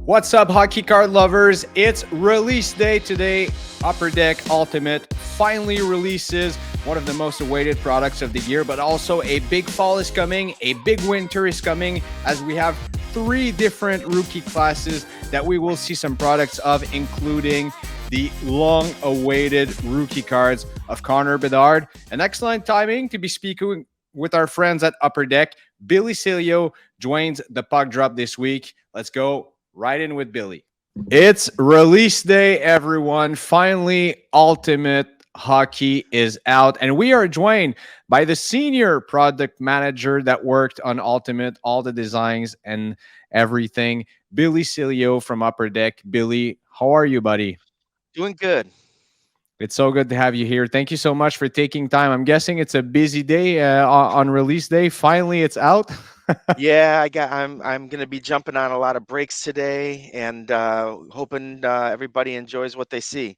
What's up, hockey card lovers? It's release day today. Upper Deck Ultimate finally releases one of the most awaited products of the year, but also a big fall is coming, a big winter is coming, as we have three different rookie classes that we will see some products of, including the long awaited rookie cards of Connor Bedard. An excellent timing to be speaking with our friends at Upper Deck. Billy Celio joins the puck drop this week. Let's go right in with Billy. It's release day, everyone. Finally, Ultimate Hockey is out, and we are joined by the senior product manager that worked on Ultimate, all the designs and everything, Billy Celio from Upper Deck. Billy, how are you, buddy? Doing good. It's so good to have you here. Thank you so much for taking time. I'm guessing it's a busy day on release day. Finally, it's out. Yeah, I'm gonna be jumping on a lot of breaks today and hoping everybody enjoys what they see.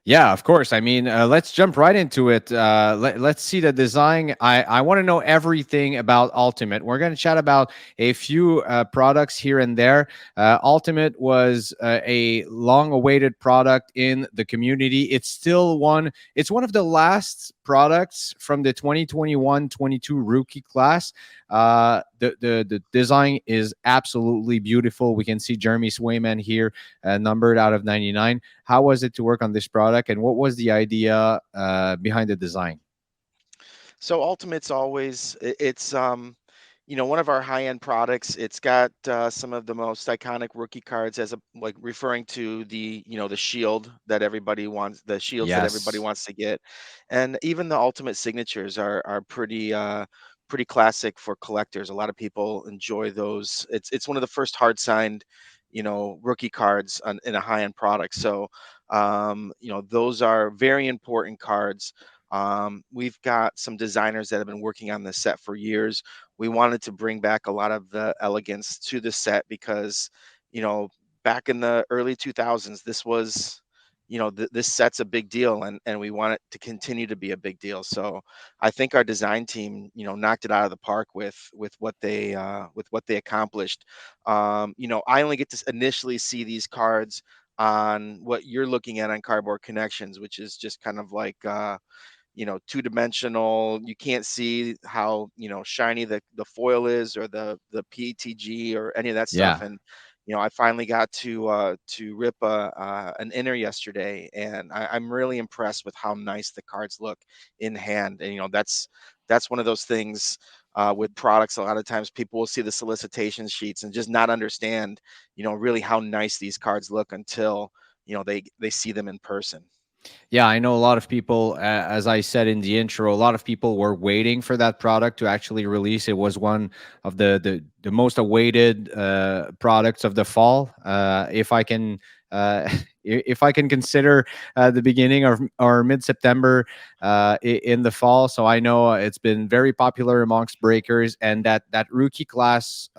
Yeah, of course. I mean, let's jump right into it. Let's see the design. I want to know everything about Ultimate. We're going to chat about a few products here and there. Ultimate was a long-awaited product in the community. It's one of the last products from the 2021-22 rookie class. The design is absolutely beautiful. We can see Jeremy Swayman here, numbered out of 99. How was it to work on this product, and what was the idea behind the design? So Ultimate's always one of our high-end products. It's got some of the most iconic rookie cards as a like referring to the shield that everybody wants, the shields that everybody Yes. wants to get. And even the Ultimate signatures are pretty classic for collectors. A lot of people enjoy those. It's one of the first hard signed, rookie cards in a high-end product. So those are very important cards. We've got some designers that have been working on this set for years. We wanted to bring back a lot of the elegance to the set because, you know, back in the early 2000s, this was, this set's a big deal, and we want it to continue to be a big deal. So I think our design team, knocked it out of the park with what they accomplished. I only get to initially see these cards on what you're looking at on Cardboard Connections, which is just kind of like two-dimensional. You can't see how shiny the foil is, or the PTG, or any of that stuff. Yeah. And I finally got to rip an inner yesterday, and I'm really impressed with how nice the cards look in hand. And that's one of those things with products. A lot of times people will see the solicitation sheets and just not understand really how nice these cards look until they see them in person. Yeah, I know a lot of people, as I said in the intro, a lot of people were waiting for that product to actually release. It was one of the most awaited products of the fall. If I can. If I can consider the beginning of or mid-September in the fall, so I know it's been very popular amongst breakers, and that rookie class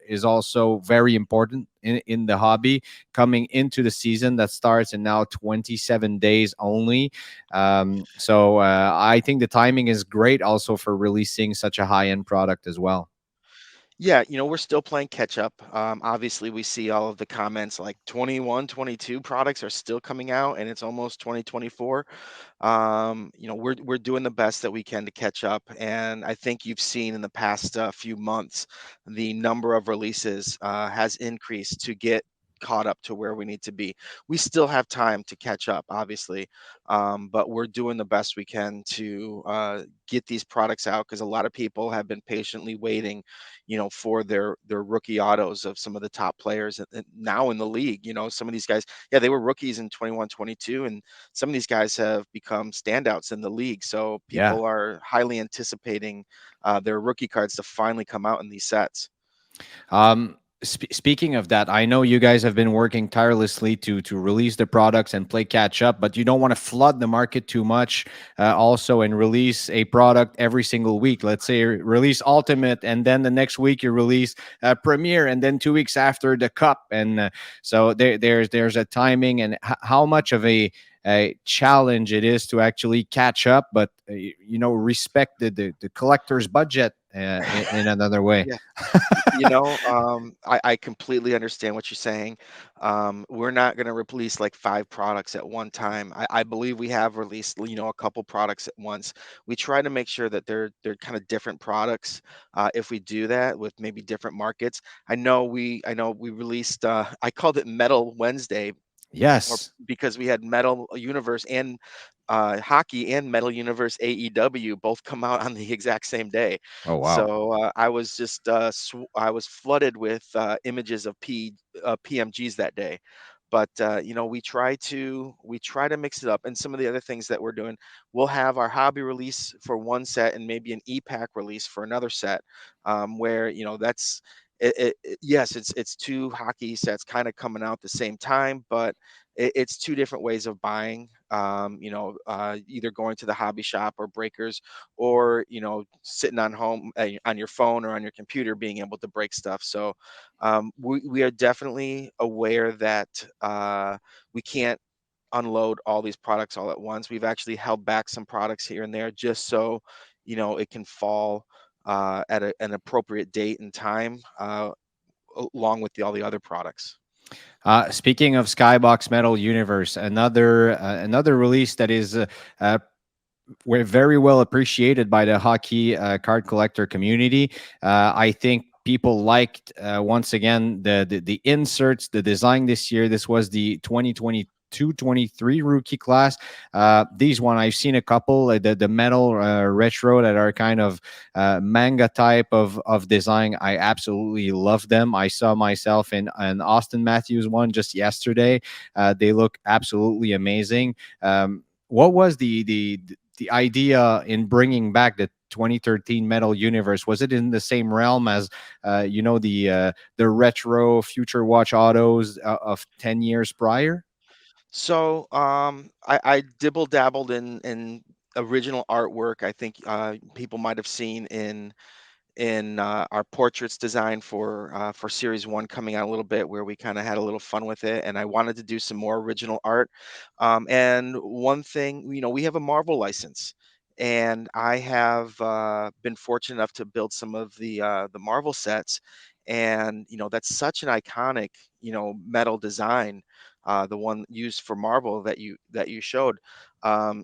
is also very important in the hobby coming into the season that starts in now 27 days only. So I think the timing is great also for releasing such a high end product as well. Yeah, we're still playing catch up. Obviously, we see all of the comments like 21, 22 products are still coming out, and it's almost 2024. We're doing the best that we can to catch up, and I think you've seen in the past few months the number of releases has increased to get caught up to where we need to be. We still have time to catch up, obviously, but we're doing the best we can to get these products out, because a lot of people have been patiently waiting, for their rookie autos of some of the top players and now in the league. Some of these guys, yeah, they were rookies in 21, 22, and some of these guys have become standouts in the league. So Yeah. people are highly anticipating their rookie cards to finally come out in these sets. Speaking of that, I know you guys have been working tirelessly to release the products and play catch up, but you don't want to flood the market too much, also, and release a product every single week. Let's say release Ultimate, and then the next week you release Premiere, and then 2 weeks after the Cup, and so there's a timing and how much of a challenge it is to actually catch up, but respect the collector's budget in another way. Yeah. I completely understand what you're saying. We're not going to release like 5 products at one time. I believe we have released, a couple products at once. We try to make sure that they're kind of different products. If we do that with maybe different markets, I know we released. I called it Metal Wednesday, or Yes. because we had Metal Universe and hockey and Metal Universe AEW both come out on the exact same day. Oh wow. So I was just I was flooded with images of PMGs that day. But we try to mix it up, and some of the other things that we're doing, we'll have our hobby release for one set and maybe an e-pack release for another set, where that's yes, it's 2 hockey sets kind of coming out the same time, but it's 2 different ways of buying. Either going to the hobby shop or breakers, or sitting on home on your phone or on your computer, being able to break stuff. So we are definitely aware that we can't unload all these products all at once. We've actually held back some products here and there just so it can fall at an appropriate date and time, along with all the other products. Speaking of Skybox Metal Universe, another release that is we're very well appreciated by the hockey card collector community. I think people liked once again the inserts, the design this year. This was the 2022-23 rookie class. These one I've seen a couple, the metal retro that are kind of manga type of design. I absolutely love them. I saw myself in an Austin Matthews one just yesterday. They look absolutely amazing. What was the idea in bringing back the 2013 Metal Universe? Was it in the same realm as the retro Future Watch autos of 10 years prior? So I dibble dabbled in original artwork. I think people might have seen in our portraits design for series one coming out a little bit, where we kind of had a little fun with it, and I wanted to do some more original art. And one thing, we have a Marvel license, and I have been fortunate enough to build some of the Marvel sets, and that's such an iconic metal design, the one used for Marvel that you showed.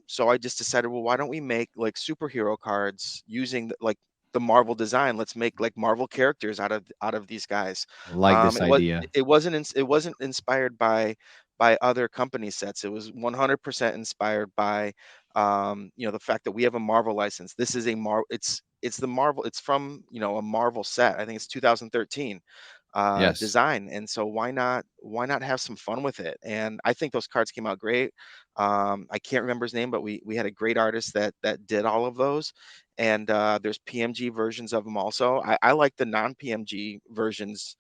So I just decided, well, why don't we make like superhero cards using like the Marvel design. Let's make like Marvel characters out of these guys. Like this It was idea. it wasn't inspired by other company sets. It was 100% inspired by the fact that we have a Marvel license. This is a Marvel. It's the Marvel. It's from a Marvel set. I think it's 2013 Yes. design, and so why not have some fun with it? And I think those cards came out great. I can't remember his name, but we had a great artist that did all of those, and there's PMG versions of them also. I like the non-PMG versions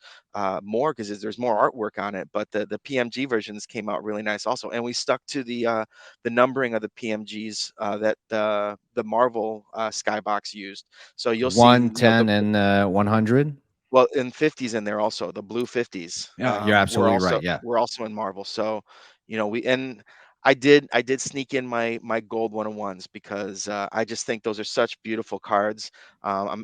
more because there's more artwork on it, but the PMG versions came out really nice also, and we stuck to the numbering of the PMGs that the Marvel Skybox used. So you'll see, 110 and 100. well, in 50s in there also, the blue 50s. Yeah, you're We're absolutely also right. Yeah. we're also in Marvel. So, we and I did sneak in my gold 101s because I just think those are such beautiful cards. I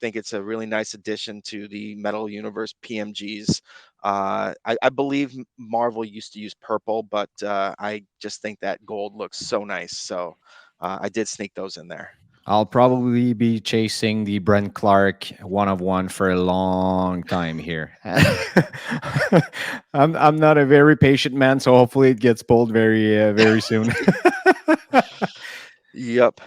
think it's a really nice addition to the Metal Universe PMGs. I believe Marvel used to use purple, but I just think that gold looks so nice. So I did sneak those in there. I'll probably be chasing the Brent Clark one of one for a long time here. I'm not a very patient man, so hopefully it gets pulled very soon. Yep.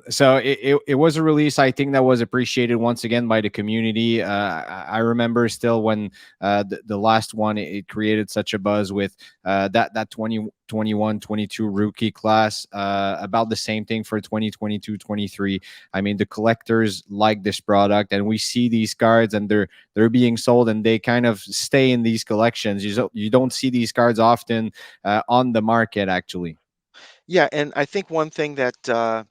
So it was a release I think that was appreciated once again by the community. I remember still when the last one, it created such a buzz with that 2021-22 rookie class. About the same thing for 2022-23. I mean, the collectors like this product, and we see these cards and they're being sold, and they kind of stay in these collections. You don't see these cards often on the market actually. Yeah, and I think one thing that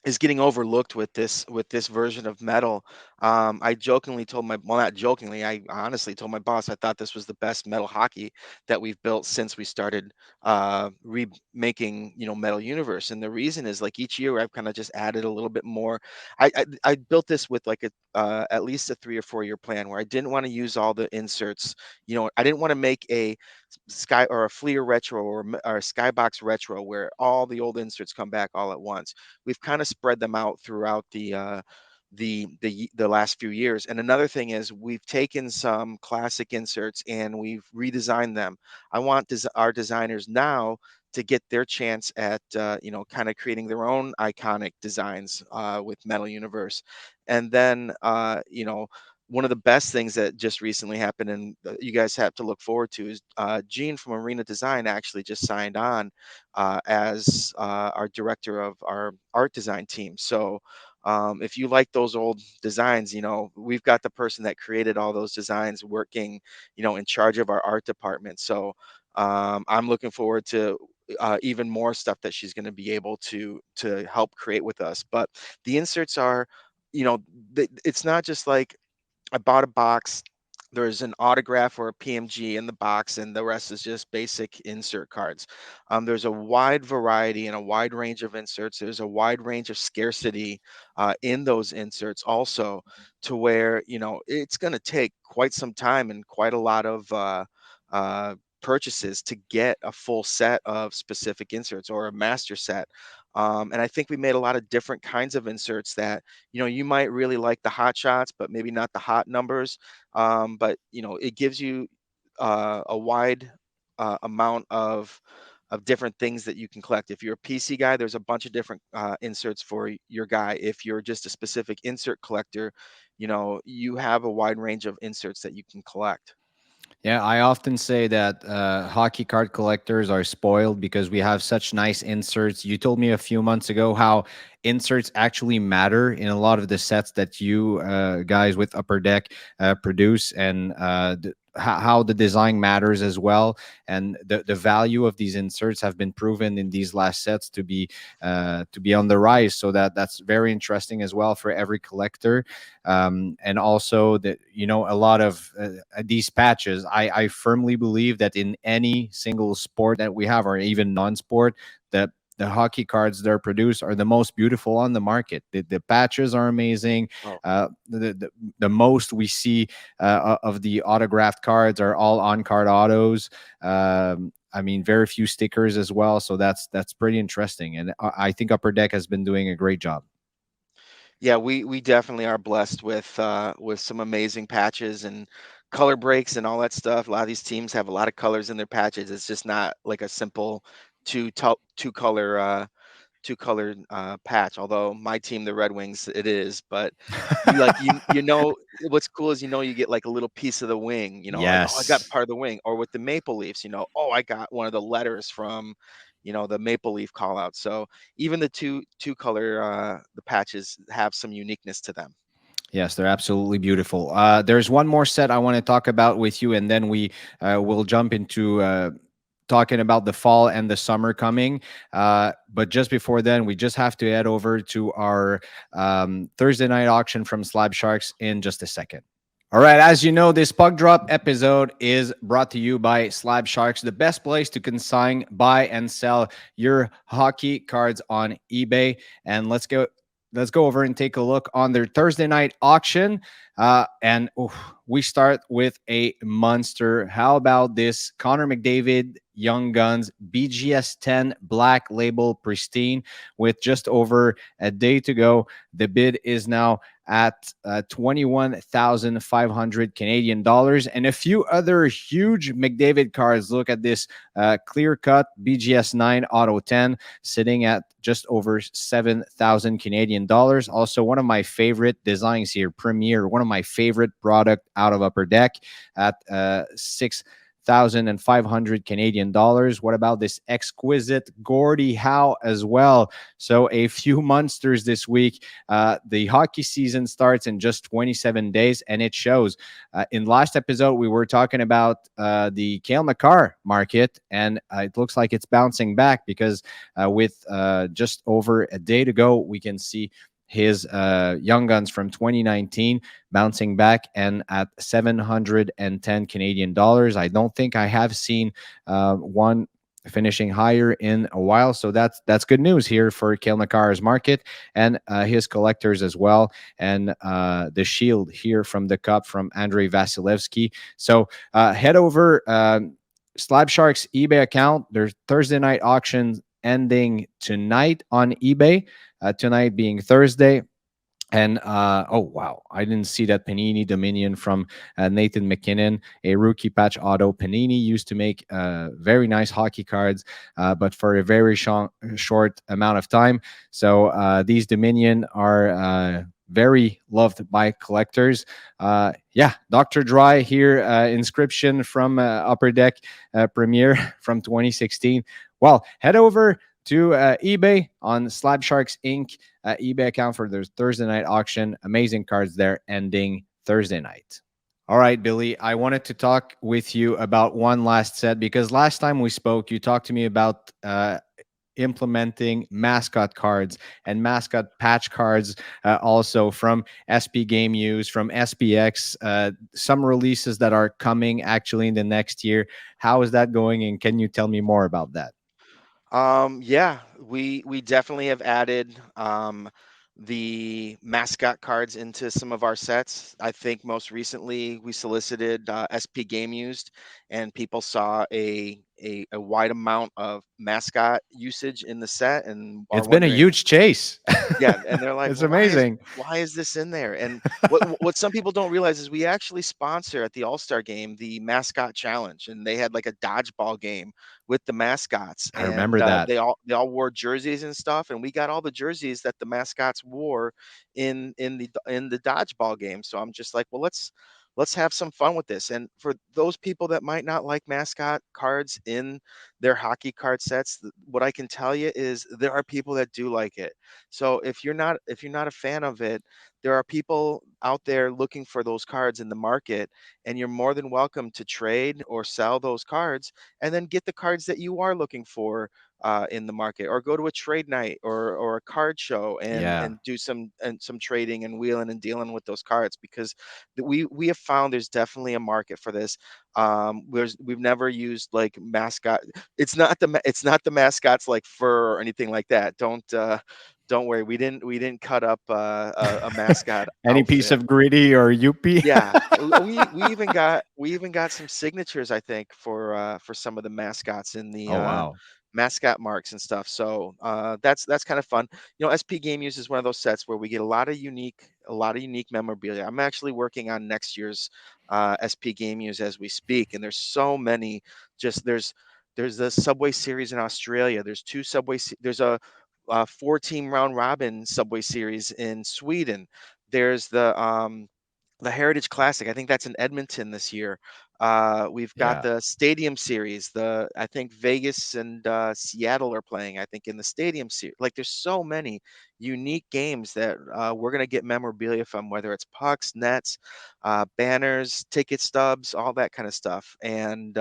is getting overlooked with this version of metal. I jokingly told my well, not jokingly, I honestly told my boss I thought this was the best metal hockey that we've built since we started remaking, Metal Universe. And the reason is like each year I've kind of just added a little bit more. I built this with like a at least a 3 or 4 year plan where I didn't want to use all the inserts. I didn't want to make a Sky or a Fleer retro or a Skybox retro where all the old inserts come back all at once. We've kind of spread them out throughout the last few years. And another thing is we've taken some classic inserts and we've redesigned them. I want our designers now to get their chance at kind of creating their own iconic designs with Metal Universe. And then one of the best things that just recently happened and you guys have to look forward to is Gene from Arena Design actually just signed on as our director of our art design team. So if you like those old designs, we've got the person that created all those designs working, in charge of our art department. So I'm looking forward to even more stuff that she's going to be able to help create with us. But the inserts are, you know, it's not just like I bought a box. There's an autograph or a PMG in the box, and the rest is just basic insert cards. There's a wide variety and a wide range of inserts. There's a wide range of scarcity in those inserts, also, to where it's going to take quite some time and quite a lot of uh, purchases to get a full set of specific inserts or a master set. And I think we made a lot of different kinds of inserts that you might really like the hot shots, but maybe not the hot numbers. But it gives you a wide amount of different things that you can collect. If you're a PC guy, there's a bunch of different inserts for your guy. If you're just a specific insert collector, you have a wide range of inserts that you can collect. Yeah, I often say that hockey card collectors are spoiled because we have such nice inserts. You told me a few months ago how inserts actually matter in a lot of the sets that you guys with Upper Deck produce, and how the design matters as well. And the value of these inserts have been proven in these last sets to be on the rise. So that's very interesting as well for every collector. And also that a lot of these patches, I firmly believe that in any single sport that we have, or even non-sport, that the hockey cards that are produced are the most beautiful on the market. The patches are amazing. Oh, The most we see of the autographed cards are all on-card autos. I mean, very few stickers as well. So that's pretty interesting, and I think Upper Deck has been doing a great job. yeah, we definitely are blessed with some amazing patches and color breaks and all that stuff. A lot of these teams have a lot of colors in their patches. It's just not like a simple two color two-colored patch. Although my team, the Red Wings, it is. But what's cool is you get like a little piece of the wing. Like, oh, I got Yes. part of the wing. Or with the Maple Leafs, oh, I got one of the letters from the Maple Leaf call out. So even the two color the patches have some uniqueness to them. Yes, they're absolutely beautiful. There's one more set I want to talk about with you, and then we will jump into talking about the fall and the summer coming. But just before then, we just have to head over to our Thursday night auction from Slab Sharks in just a second. All right, as you know, this puck drop episode is brought to you by Slab Sharks, the best place to consign, buy, and sell your hockey cards on eBay. And let's go over and take a look on their Thursday night auction. And we start with a monster. How about this Connor McDavid Young Guns BGS 10 Black Label Pristine with just over a day to go? The bid is now at 21,500 Canadian dollars, and a few other huge McDavid cards. Look at this clear cut BGS 9 Auto 10 sitting at just over 7,000 Canadian dollars. Also, one of my favorite designs here, Premier, one of my favorite product out of Upper Deck at 6 2,500 Canadian dollars. What about this exquisite Gordie Howe as well? So a few monsters this week. The hockey season starts in just 27 days, and it shows. In last episode, we were talking about the Cale Makar market, and it looks like it's bouncing back because with just over a day to go, we can see his Young Guns from 2019 bouncing back and at 710 Canadian dollars. I don't think I have seen one finishing higher in a while. So that's good news here for Cale Makar's market and his collectors as well. And the shield here from the cup from Andrei Vasilevsky. So head over Slab Sharks eBay account. There's Thursday night auctions ending tonight on eBay. Tonight being Thursday. And oh wow, I didn't see that Panini Dominion from Nathan McKinnon, a rookie patch auto. Panini used to make very nice hockey cards, but for a very short amount of time. So these Dominion are very loved by collectors. Yeah, Dr. Dry here, inscription from Upper Deck premiere from 2016. Well, head over to eBay on Slab Sharks Inc. eBay account for their Thursday night auction. Amazing cards there ending Thursday night. All right, Billy, I wanted to talk with you about one last set because last time we spoke, you talked to me about implementing mascot cards and mascot patch cards also from SP Game Use, from SPX, some releases that are coming actually in the next year. How is that going? And can you tell me more about that? Yeah, we definitely have added the mascot cards into some of our sets. I think most recently we solicited SP Game Used, and people saw a wide amount of mascot usage in the set, and are It's been a wondering, huge chase. yeah, and they're like, It's well, amazing. why is this in there? And what some people don't realize is we actually sponsor at the All-Star game the mascot challenge, and they had like a dodgeball game with the mascots, I and remember that. they all wore jerseys and stuff, and we got all the jerseys that the mascots wore in the dodgeball game. So I'm just like, well, let's have some fun with this. And for those people that might not like mascot cards in their hockey card sets, what I can tell you is there are people that do like it. So if you're not a fan of it, there are people out there looking for those cards in the market, and you're more than welcome to trade or sell those cards and then get the cards that you are looking for in the market, or go to a trade night or a card show and Yeah. and do some trading and wheeling and dealing with those cards, because we have found there's definitely a market for this. We've never used like mascot. It's not the mascots like fur or anything like that. Don't worry, we didn't cut up a mascot Any piece outfit. of gritty or Yuppie? Yeah, we even got some signatures, I think, for some of the mascots in the Oh wow. mascot marks and stuff. So that's kind of fun. SP Game Use is one of those sets where we get a lot of unique memorabilia. I'm actually working on next year's SP Game Use as we speak, and there's so many. Just there's the Subway Series in Australia. There's two There's a 4-team round robin Subway Series in Sweden. There's the Heritage Classic. I think that's in Edmonton this year. We've got Yeah. the Stadium Series. I think Vegas and Seattle are playing, I think, in the Stadium Series. Like, there's so many unique games that we're gonna get memorabilia from, whether it's pucks, nets, banners, ticket stubs, all that kind of stuff. And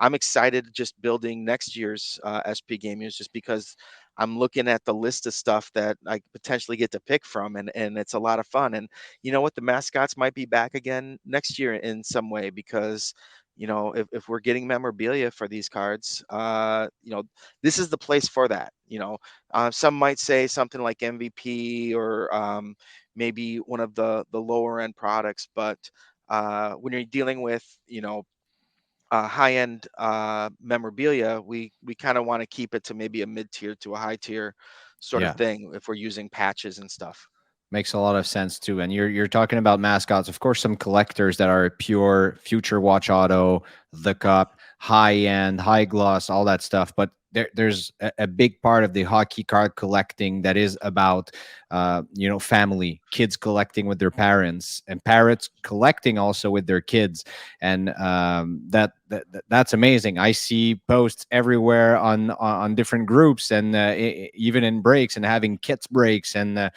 I'm excited just building next year's SP Game Use, just because I'm looking at the list of stuff that I potentially get to pick from, and it's a lot of fun. And you know what, the mascots might be back again next year in some way, because if we're getting memorabilia for these cards, this is the place for that. Some might say something like MVP, or maybe one of the lower end products, but when you're dealing with high end memorabilia, we kind of want to keep it to maybe a mid tier to a high tier sort of Yeah. thing if we're using patches and stuff. Makes a lot of sense too. And you're talking about mascots. Of course, some collectors that are pure future watch auto, the cup, high end, high gloss, all that stuff. But there's a big part of the hockey card collecting that is about family, kids collecting with their parents, and parents collecting also with their kids. And that's amazing. I see posts everywhere on different groups, and even in breaks, and having kids breaks, and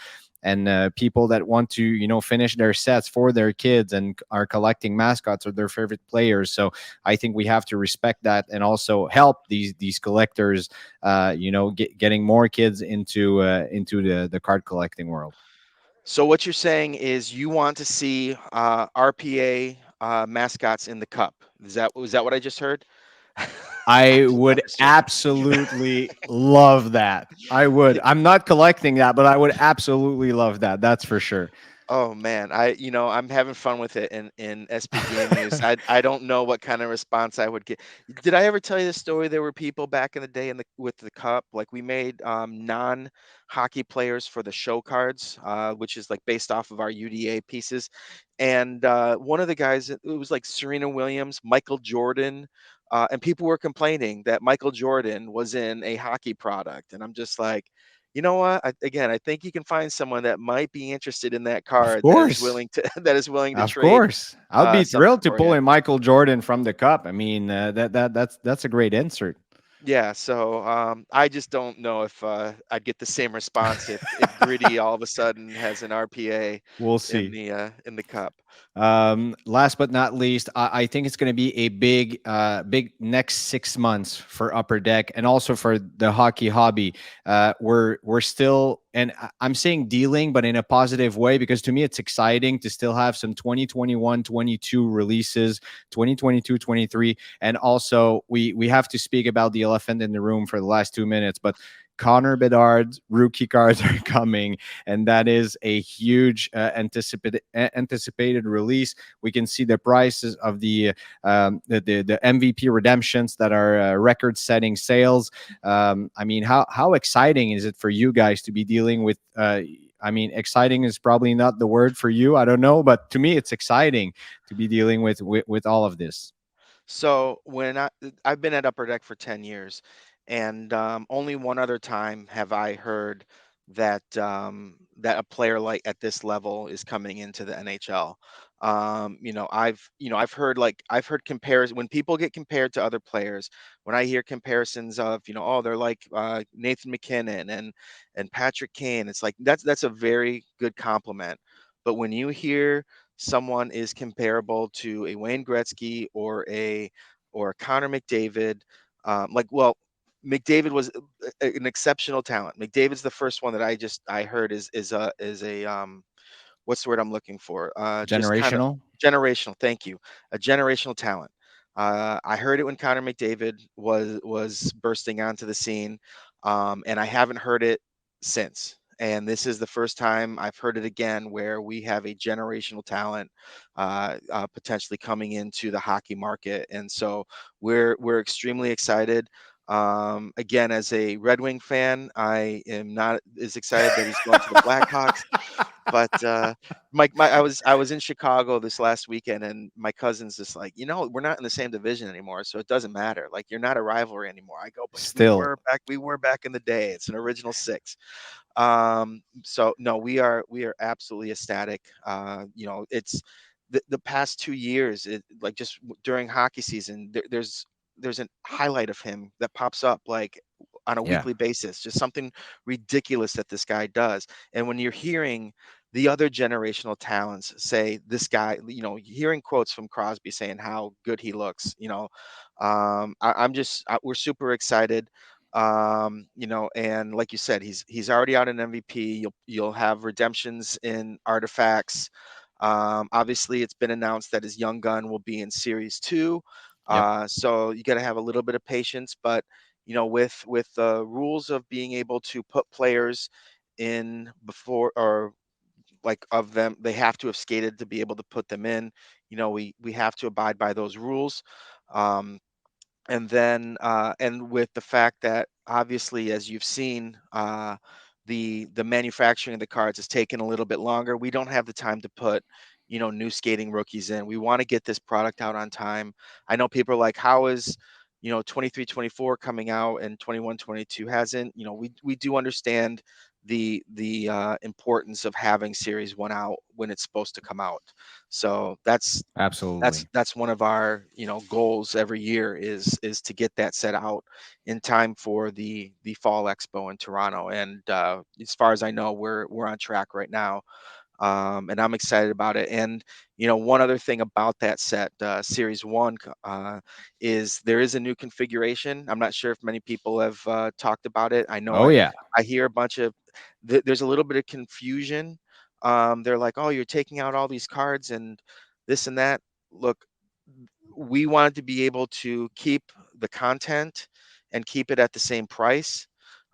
people that want to finish their sets for their kids and are collecting mascots or their favorite players. So I think we have to respect that and also help these collectors, getting more kids into the card collecting world. So what you're saying is you want to see RPA mascots in the cup. Was that what I just heard? I I'm would just joking. absolutely love that. I would. I'm not collecting that, but I would absolutely love that. That's for sure. Oh man, I'm having fun with it in SP Game Use. I don't know what kind of response I would get. Did I ever tell you the story? There were people back in the day with the cup, like we made non-hockey players for the show cards, which is like based off of our UDA pieces. And one of the guys, it was like Serena Williams, Michael Jordan, and people were complaining that Michael Jordan was in a hockey product, and I'm just like, you know what? Again, I think you can find someone that might be interested in that Of card that is course. willing to that is willing to Of trade course. I'll be something thrilled to for pull you. in Michael Jordan from the cup. I mean, that's a great insert. Yeah, so I just don't know if I'd get the same response if Gritty all of a sudden has an RPA We'll see. in the cup. Last but not least, I think it's going to be a big next 6 months for Upper Deck and also for the hockey hobby. We're still, and I'm saying dealing, but in a positive way, because to me it's exciting to still have some 2021, 22 releases, 2022, 23, and also we have to speak about the elephant in the room for the last 2 minutes, but Connor Bedard's rookie cards are coming, and that is a huge anticipated release. We can see the prices of the MVP redemptions that are record-setting sales. I mean, how exciting is it for you guys to be dealing with? I mean, exciting is probably not the word for you. I don't know, but to me, it's exciting to be dealing with all of this. So I've been at Upper Deck for 10 years, and only one other time have I heard that a player like at this level is coming into the NHL. I've heard comparison when people get compared to other players. When I hear comparisons of oh, they're like Nathan McKinnon and Patrick Kane, it's like that's a very good compliment. But when you hear someone is comparable to a Wayne Gretzky or a Connor McDavid. Well, McDavid was an exceptional talent. McDavid's the first one that I heard is a what's the word I'm looking for? Just kind of Generational. generational. Thank you. A generational talent. I heard it when Connor McDavid was bursting onto the scene, and I haven't heard it since. And this is the first time I've heard it again, where we have a generational talent potentially coming into the hockey market, and so we're extremely excited. Again, as a Red Wing fan, I am not as excited that he's going to the Blackhawks. But I was in Chicago this last weekend, and my cousin's just like, we're not in the same division anymore, so it doesn't matter. Like, you're not a rivalry anymore. I go, but Still, we were back in the day. It's an original six. So no, we are absolutely ecstatic. It's the past 2 years, like just during hockey season, there's a highlight of him that pops up like on a yeah. weekly basis, just something ridiculous that this guy does. And when you're hearing the other generational talents say this guy, hearing quotes from Crosby saying how good he looks, we're super excited. And like you said, he's already out in MVP. You'll have redemptions in artifacts. Obviously, it's been announced that his young gun will be in Series 2. Yep. So you got to have a little bit of patience, but with the rules of being able to put players in before, or like of them, they have to have skated to be able to put them in. We have to abide by those rules. Um, and with the fact that obviously, as you've seen, the manufacturing of the cards has taken a little bit longer. We don't have the time to put new skating rookies in. We want to get this product out on time. I know people are like, how is 23, 24 coming out and 21, 22 hasn't. We do understand the importance of having Series 1 out when it's supposed to come out. So Absolutely. that's one of our goals every year is to get that set out in time for the fall expo in Toronto. And as far as I know, we're on track right now, and I'm excited about it. And one other thing about that set, Series 1, is there is a new configuration. I'm not sure if many people have talked about it. I know Oh yeah. I hear a bunch of there's a little bit of confusion. They're like, oh, you're taking out all these cards and this and that. Look, we wanted to be able to keep the content and keep it at the same price.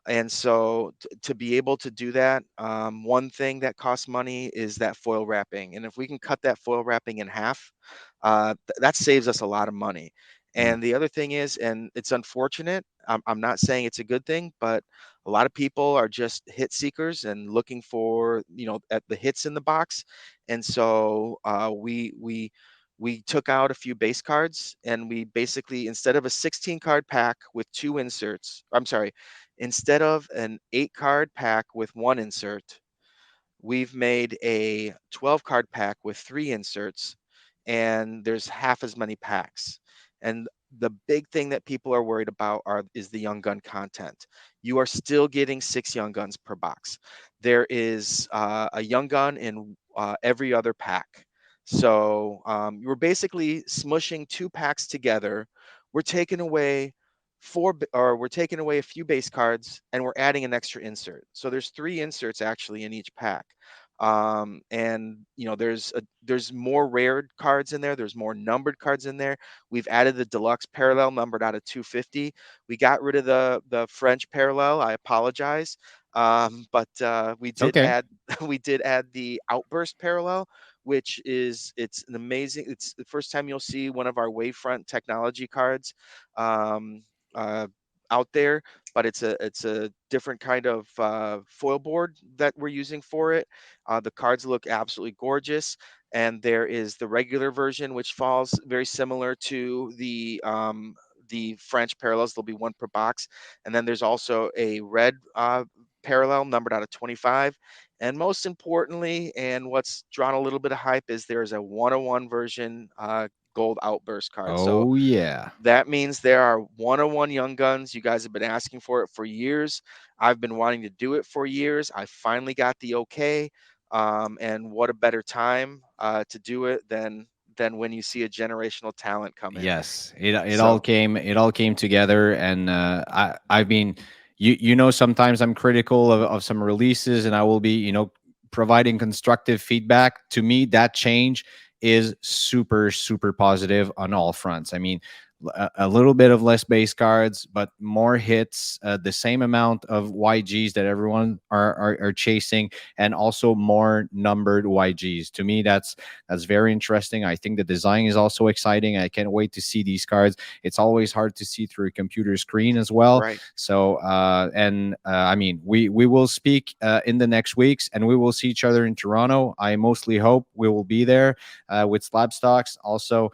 And so to be able to do that, one thing that costs money is that foil wrapping. And if we can cut that foil wrapping in half, that saves us a lot of money. Mm. And the other thing is, and it's unfortunate, I'm not saying it's a good thing, but a lot of people are just hit seekers and looking for, at the hits in the box. And so we took out a few base cards, and we basically, instead of a 16 card pack with two inserts, I'm sorry, instead of an 8 card pack with one insert, we've made a 12 card pack with 3 inserts, and there's half as many packs. And the big thing that people are worried about is the young gun content. You are still getting 6 young guns per box. There is a young gun in every other pack. So we're basically smushing 2 packs together. We're taking away we're taking away a few base cards, and we're adding an extra insert. So there's 3 inserts actually in each pack. And there's more rare cards in there. There's more numbered cards in there. We've added the deluxe parallel numbered out of 250. We got rid of the French parallel. I apologize. But we It's did okay. add we did add the outburst parallel, which it's an amazing. It's the first time you'll see one of our wavefront technology cards um, uh, out there, but it's a different kind of foil board that we're using for it. The cards look absolutely gorgeous, and there is the regular version, which falls very similar to the French parallels. There'll be one per box, and then there's also a red parallel numbered out of 25. And most importantly, and what's drawn a little bit of hype, is there's a 101 version gold outburst card. So Oh yeah. that means there are 101 young guns. You guys have been asking for it for years. I've been wanting to do it for years. I finally got the okay. And what a better time to do it than when you see a generational talent come in. Yes, So it all came together, and I've been, sometimes I'm critical of some releases, and I will be, providing constructive feedback. To me, that change is super super positive on all fronts. I mean, a little bit of less base cards, but more hits, the same amount of YGs that everyone are chasing, and also more numbered YGs. To me, that's very interesting. I think the design is also exciting. I can't wait to see these cards. It's always hard to see through a computer screen as well. right. So, I mean, we will speak in the next weeks, and we will see each other in Toronto. I mostly hope we will be there with SlabStox, also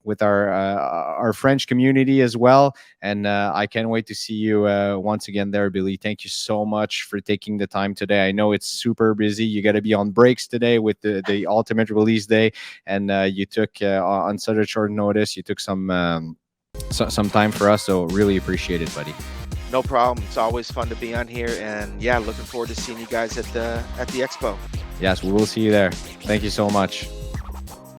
with our French community as well. And I can't wait to see you once again there, Billy. Thank you so much for taking the time today. I know it's super busy. You got to be on breaks today with the ultimate release day, and you took on such a short notice. You took some time for us, so really appreciate it, buddy. No problem. It's always fun to be on here, and yeah, looking forward to seeing you guys at the expo. Yes, we will see you there. Thank you so much.